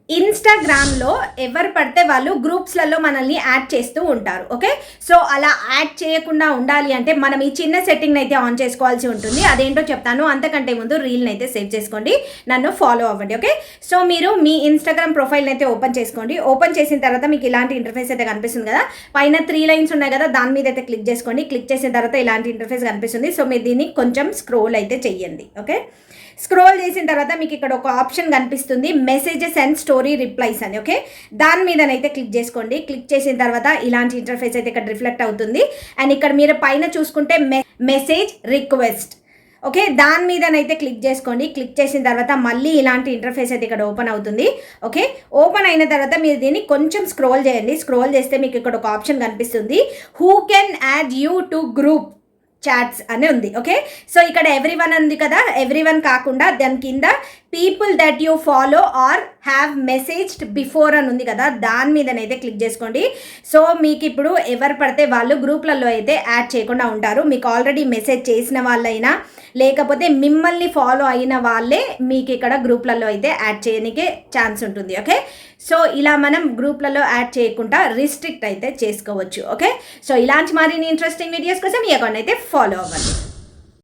ఇన్స్టాగ్రామ్లో ఎవరు పడితే వాళ్ళు గ్రూప్స్లలో మనల్ని యాడ్ చేస్తూ ఉంటారు. ఓకే, సో అలా యాడ్ చేయకుండా ఉండాలి అంటే మనం ఈ చిన్న సెట్టింగ్ని అయితే ఆన్ చేసుకోవాల్సి ఉంటుంది. అదేంటో చెప్తాను. అంతకంటే ముందు రీల్ని అయితే సేవ్ చేసుకోండి, నన్ను ఫాలో అవ్వండి. ఓకే, సో మీరు మీ ఇన్స్టాగ్రామ్ ప్రొఫైల్ని అయితే ఓపెన్ చేసుకోండి. ఓపెన్ చేసిన తర్వాత మీకు ఇలాంటి ఇంటర్ఫేస్ అయితే కనిపిస్తుంది కదా, పైన 3 లైన్స్ ఉన్నాయి కదా, దాని మీద అయితే క్లిక్ చేసుకోండి. క్లిక్ చేసిన తర్వాత ఇలాంటి ఇంటర్ఫేస్ కనిపిస్తుంది. సో మీరు దీన్ని కొంచెం స్క్రోల్ అయితే చెయ్యండి. ఓకే, స్క్రోల్ చేసిన తర్వాత మీకు ఇక్కడ ఒక ఆప్షన్ కనిపిస్తుంది, మెసేజెస్ అండ్ స్టోరీ రిప్లైస్ అని. ఓకే, దాని మీదనైతే క్లిక్ చేసుకోండి. క్లిక్ చేసిన తర్వాత ఇలాంటి ఇంటర్ఫేస్ అయితే ఇక్కడ రిఫ్లెక్ట్ అవుతుంది. అండ్ ఇక్కడ మీరు పైన చూసుకుంటే మెసేజ్ రిక్వెస్ట్, ఓకే, దాని మీదనైతే క్లిక్ చేసుకోండి. క్లిక్ చేసిన తర్వాత మళ్ళీ ఇలాంటి ఇంటర్ఫేస్ అయితే ఇక్కడ ఓపెన్ అవుతుంది. ఓకే, ఓపెన్ అయిన తర్వాత మీరు దీన్ని కొంచెం స్క్రోల్ చేయండి. స్క్రోల్ చేస్తే మీకు ఇక్కడ ఒక ఆప్షన్ కనిపిస్తుంది, who can add you to group chats అని ఉంది. ఓకే, సో ఇక్కడ ఎవ్రీవన్ ఉంది కదా, ఎవ్రీవన్ కాకుండా దాని కింద people that you follow are have messaged before అని ఉంది కదా, దాని మీదనైతే క్లిక్ చేసుకోండి. సో మీకు ఇప్పుడు ఎవరు పడితే వాళ్ళు గ్రూప్లలో అయితే యాడ్ చేయకుండా ఉంటారు. మీకు ఆల్రెడీ మెసేజ్ చేసిన వాళ్ళైనా లేకపోతే మిమ్మల్ని ఫాలో అయిన వాళ్ళే మీకు ఇక్కడ గ్రూప్లలో అయితే యాడ్ చేయడానికి ఛాన్స్ ఉంటుంది. ఓకే, సో ఇలా మనం గ్రూప్లలో యాడ్ చేయకుండా రిస్ట్రిక్ట్ అయితే చేసుకోవచ్చు. ఓకే, సో ఇలాంటి మరిన్ని ఇంట్రెస్టింగ్ వీడియోస్ కోసం ఈ అకౌంట్ అయితే ఫాలో అవ్వండి.